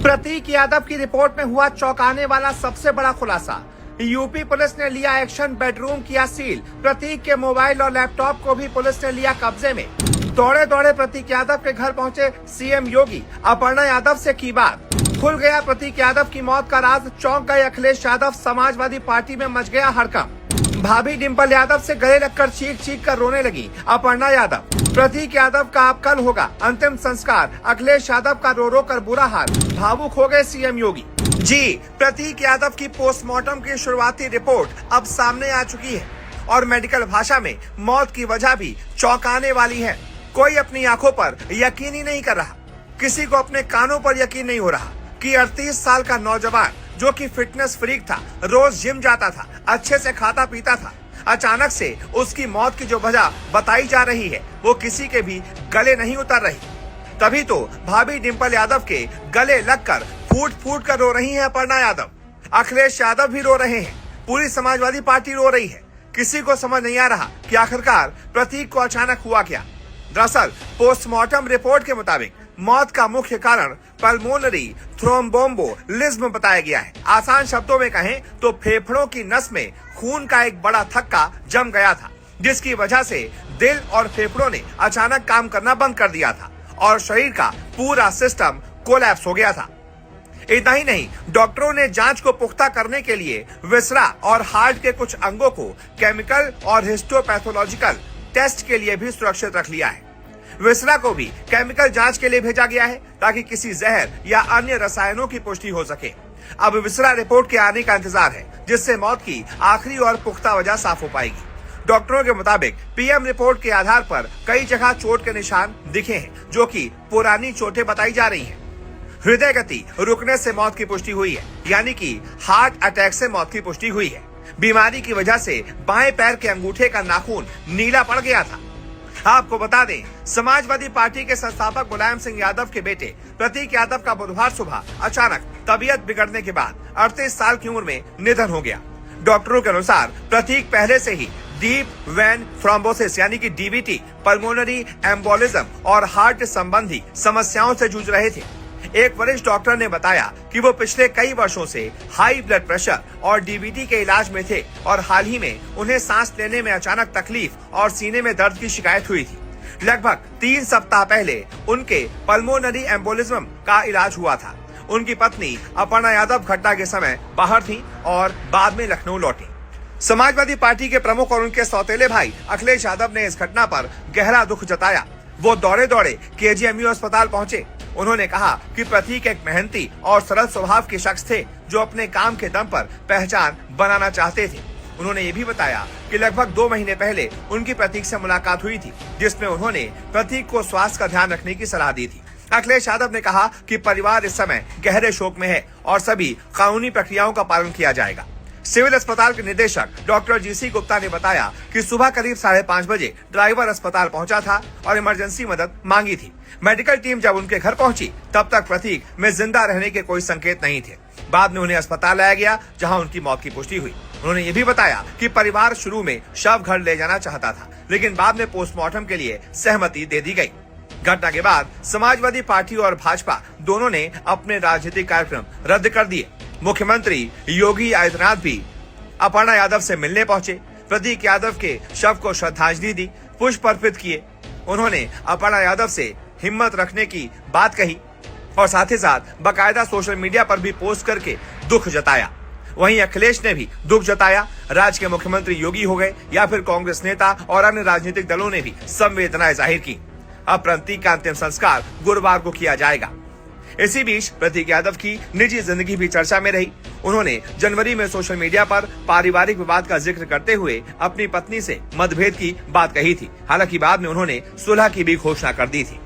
प्रतीक यादव की रिपोर्ट में हुआ चौंकाने वाला सबसे बड़ा खुलासा। यूपी पुलिस ने लिया एक्शन, बेडरूम किया सील। प्रतीक के मोबाइल और लैपटॉप को भी पुलिस ने लिया कब्जे में। दौड़े दौड़े प्रतीक यादव के घर पहुंचे सीएम योगी। अपर्णा यादव से की बात। खुल गया प्रतीक यादव की मौत का राज। चौंक गए अखिलेश यादव। समाजवादी पार्टी में मच गया हड़कंप। भाभी डिंपल यादव से गले लगकर चीख चीख कर रोने लगी अपर्णा यादव। प्रतीक यादव का अब कल होगा अंतिम संस्कार। अखिलेश यादव का रो रो कर बुरा हाल। भावुक हो गए सीएम योगी। जी, प्रतीक यादव की पोस्टमार्टम की शुरुआती रिपोर्ट अब सामने आ चुकी है और मेडिकल भाषा में मौत की वजह भी चौंकाने वाली है। कोई अपनी आंखों पर यकीन ही नहीं कर रहा। किसी को अपने कानों पर यकीन नहीं हो रहा कि 38 साल का नौजवान जो कि फिटनेस फ्रीक था, रोज जिम जाता था, अच्छे से खाता पीता था, अचानक से उसकी मौत की जो वजह बताई जा रही है वो किसी के भी गले नहीं उतर रही। तभी तो भाभी डिंपल यादव के गले लगकर फूट फूट कर रो रही है अपर्णा यादव। अखिलेश यादव भी रो रहे हैं। पूरी समाजवादी पार्टी रो रही है। किसी को समझ नहीं आ रहा कि आखिरकार प्रतीक को अचानक हुआ क्या। दरअसल पोस्टमार्टम रिपोर्ट के मुताबिक मौत का मुख्य कारण पल्मोनरी थ्रोम्बोम्बोलिज्म बताया गया है। आसान शब्दों में कहें तो फेफड़ों की नस में खून का एक बड़ा थक्का जम गया था, जिसकी वजह से दिल और फेफड़ों ने अचानक काम करना बंद कर दिया था और शरीर का पूरा सिस्टम कोलैप्स हो गया था। इतना ही नहीं, डॉक्टरों ने जांच को पुख्ता करने के लिए विसरा और हार्ट के कुछ अंगों को केमिकल और हिस्टोपैथोलॉजिकल टेस्ट के लिए भी सुरक्षित रख लिया है। विसरा को भी केमिकल जांच के लिए भेजा गया है ताकि किसी जहर या अन्य रसायनों की पुष्टि हो सके। अब विसरा रिपोर्ट के आने का इंतजार है, जिससे मौत की आखिरी और पुख्ता वजह साफ हो पाएगी। डॉक्टरों के मुताबिक पीएम रिपोर्ट के आधार पर कई जगह चोट के निशान दिखे हैं, जो कि पुरानी चोटें बताई जा रही हैं। हृदय गति रुकने से मौत की पुष्टि हुई है, यानी कि हार्ट अटैक से मौत की पुष्टि हुई है। बीमारी की वजह से बाएं पैर के अंगूठे का नाखून नीला पड़ गया था। आपको बता दें, समाजवादी पार्टी के संस्थापक मुलायम सिंह यादव के बेटे प्रतीक यादव का बुधवार सुबह अचानक तबीयत बिगड़ने के बाद 38 साल की उम्र में निधन हो गया। डॉक्टरों के अनुसार प्रतीक पहले से ही डीप वेन थ्रोम्बोसिस यानी कि डीवीटी, पल्मोनरी एम्बोलिज्म और हार्ट संबंधी समस्याओं से जूझ रहे थे। एक वरिष्ठ डॉक्टर ने बताया कि वो पिछले कई वर्षों से हाई ब्लड प्रेशर और डीवीटी के इलाज में थे और हाल ही में उन्हें सांस लेने में अचानक तकलीफ और सीने में दर्द की शिकायत हुई थी। लगभग 3 सप्ताह पहले उनके पल्मोनरी एम्बोलिज्म का इलाज हुआ था। उनकी पत्नी अपर्णा यादव घटना के समय बाहर थी और बाद में लखनऊ लौटी। समाजवादी पार्टी के प्रमुख और उनके सौतेले भाई अखिलेश यादव ने इस घटना पर गहरा दुख जताया। वो दौड़े दौड़े केजीएमयू अस्पताल पहुंचे। उन्होंने कहा कि प्रतीक एक मेहनती और सरल स्वभाव के शख्स थे, जो अपने काम के दम पर पहचान बनाना चाहते थे। उन्होंने ये भी बताया कि लगभग 2 महीने पहले उनकी प्रतीक से मुलाकात हुई थी, जिसमें उन्होंने प्रतीक को स्वास्थ्य का ध्यान रखने की सलाह दी थी। अखिलेश यादव ने कहा कि परिवार इस समय गहरे शोक में है और सभी कानूनी प्रक्रियाओं का पालन किया जाएगा। सिविल अस्पताल के निदेशक डॉक्टर जीसी गुप्ता ने बताया कि सुबह करीब 5:30 बजे ड्राइवर अस्पताल पहुंचा था और इमरजेंसी मदद मांगी थी। मेडिकल टीम जब उनके घर पहुंची तब तक प्रतीक में जिंदा रहने के कोई संकेत नहीं थे। बाद में उन्हें अस्पताल लाया गया, जहां उनकी मौत की पुष्टि हुई। उन्होंने ये भी बताया कि परिवार शुरू में शव घर ले जाना चाहता था, लेकिन बाद में पोस्टमार्टम के लिए सहमति दे दी गई। घटना के बाद समाजवादी पार्टी और भाजपा दोनों ने अपने राजनीतिक कार्यक्रम रद्द कर दिए। मुख्यमंत्री योगी आदित्यनाथ भी अपर्णा यादव से मिलने पहुंचे। प्रतीक यादव के शव को श्रद्धांजलि दी, पुष्प अर्पित किए। उन्होंने अपर्णा यादव से हिम्मत रखने की बात कही और साथ ही साथ बाकायदा सोशल मीडिया पर भी पोस्ट करके दुख जताया। वहीं अखिलेश ने भी दुख जताया। राज्य के मुख्यमंत्री योगी हो गए या फिर कांग्रेस नेता और अन्य राजनीतिक दलों ने भी संवेदनाएं जाहिर की। अब प्रतीक का अंतिम संस्कार गुरुवार को किया जाएगा। इसी बीच प्रतीक यादव की निजी जिंदगी भी चर्चा में रही। उन्होंने जनवरी में सोशल मीडिया पर पारिवारिक विवाद का जिक्र करते हुए अपनी पत्नी से मतभेद की बात कही थी। हालांकि बाद में उन्होंने सुलह की भी घोषणा कर दी थी।